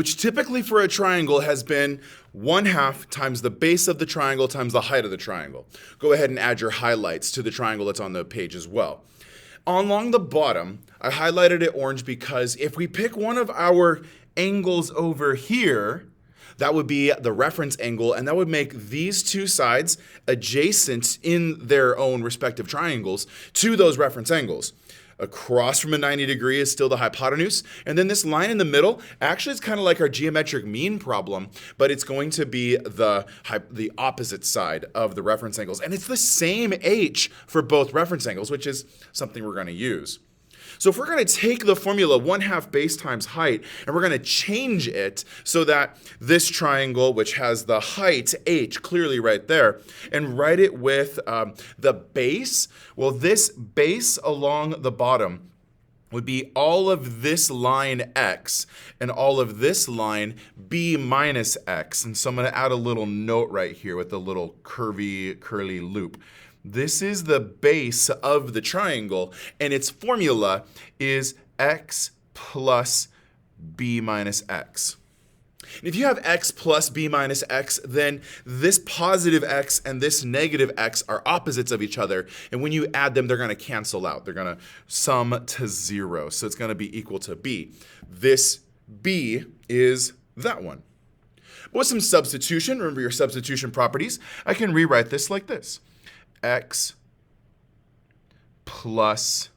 which typically for a triangle has been 1/2 times the base of the triangle times the height of the triangle. Go ahead and add your highlights to the triangle that's on the page as well. Along the bottom, I highlighted it orange because if we pick one of our angles over here, that would be the reference angle, and that would make these two sides adjacent in their own respective triangles to those reference angles. Across from a 90 degree is still the hypotenuse, and then this line in the middle actually is kind of like our geometric mean problem, but it's going to be the opposite side of the reference angles, and it's the same h for both reference angles, which is something we're going to use. So if we're going to take the formula 1/2 base times height and we're going to change it so that this triangle, which has the height h clearly right there, and write it with the base, well, this base along the bottom would be all of this line x and all of this line b minus x. And so I'm going to add a little note right here with a little curly loop. This is the base of the triangle, and its formula is x plus b minus x. And if you have x plus b minus x, then this positive x and this negative x are opposites of each other, and when you add them, they're going to cancel out. They're going to sum to 0, so it's going to be equal to b. This b is that one. With some substitution, remember your substitution properties, I can rewrite this like this. X plus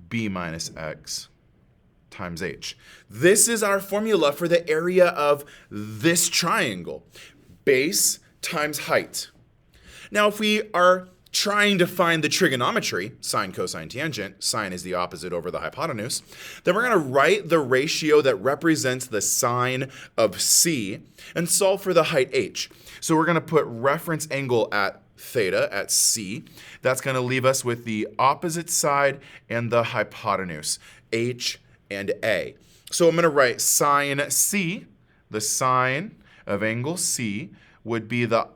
b minus x times h. This is our formula for the area of this triangle. Base times height. Now, if we are trying to find the trigonometry, sine, cosine, tangent, sine is the opposite over the hypotenuse, then we're going to write the ratio that represents the sine of c and solve for the height h. So we're going to put reference angle at theta at c. That's going to leave us with the opposite side and the hypotenuse, h and a. So I'm going to write sine c, the sine of angle c, would be the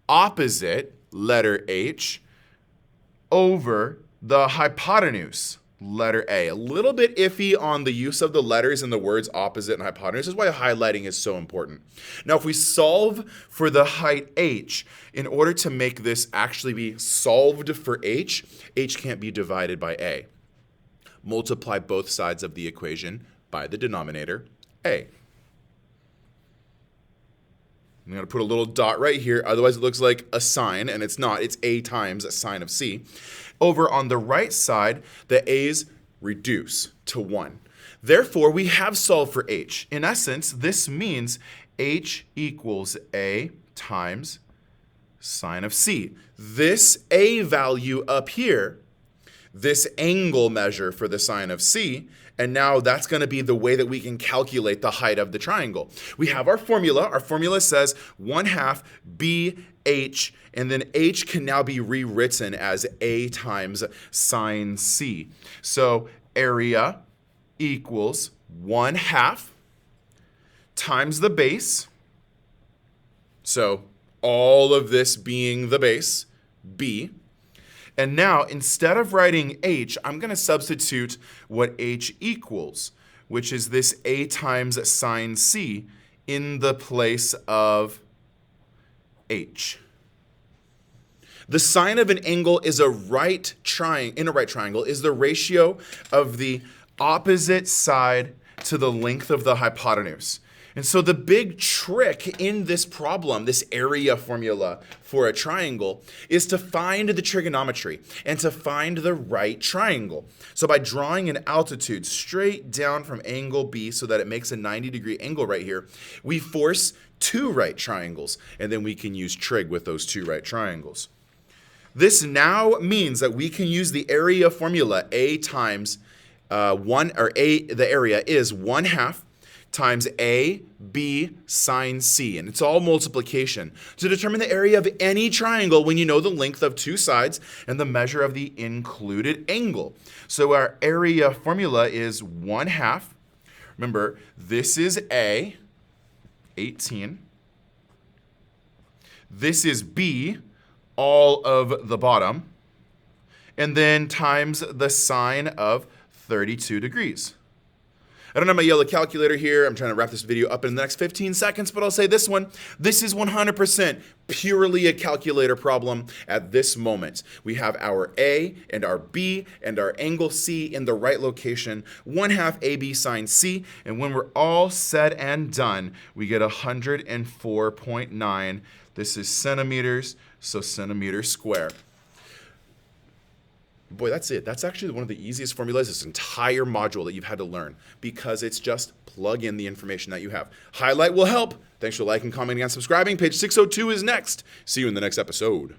opposite letter h over the hypotenuse, letter A. A little bit iffy on the use of the letters in the words opposite and hypotenuse. This is why highlighting is so important. Now, if we solve for the height h, in order to make this actually be solved for h can't be divided by a. Multiply both sides of the equation by the denominator, a. I'm going to put a little dot right here, otherwise it looks like a sine, and it's not. It's a times a sine of c. Over on the right side, the a's reduce to 1. Therefore, we have solved for h. In essence, this means h equals a times sine of c. This a value up here, this angle measure for the sine of c, and now that's going to be the way that we can calculate the height of the triangle. We have our formula. Our formula says 1/2 bh, and then h can now be rewritten as a times sine c. So area equals 1/2 times the base. So all of this being the base, b. And now, instead of writing h, I'm going to substitute what h equals, which is this a times sine c in the place of h. The sine of an angle is in a right triangle is the ratio of the opposite side to the length of the hypotenuse. And so the big trick in this problem, this area formula for a triangle, is to find the trigonometry and to find the right triangle. So by drawing an altitude straight down from angle B so that it makes a 90-degree angle right here, we force two right triangles, and then we can use trig with those two right triangles. This now means that we can use the area formula, a times the area is 1/2 times a, b, sine c. And it's all multiplication to determine the area of any triangle when you know the length of two sides and the measure of the included angle. So our area formula is 1/2. Remember, this is a, 18. This is b, all of the bottom. And then times the sine of 32 degrees. I don't have my yellow calculator here. I'm trying to wrap this video up in the next 15 seconds, but I'll say this one. This is 100% purely a calculator problem at this moment. We have our A and our B and our angle C in the right location, 1/2 AB sine C, and when we're all said and done, we get 104.9. This is centimeters, so centimeters square. Boy, that's it. That's actually one of the easiest formulas this entire module that you've had to learn, because it's just plug in the information that you have. Highlight will help. Thanks for liking, commenting, and subscribing. Page 602 is next. See you in the next episode.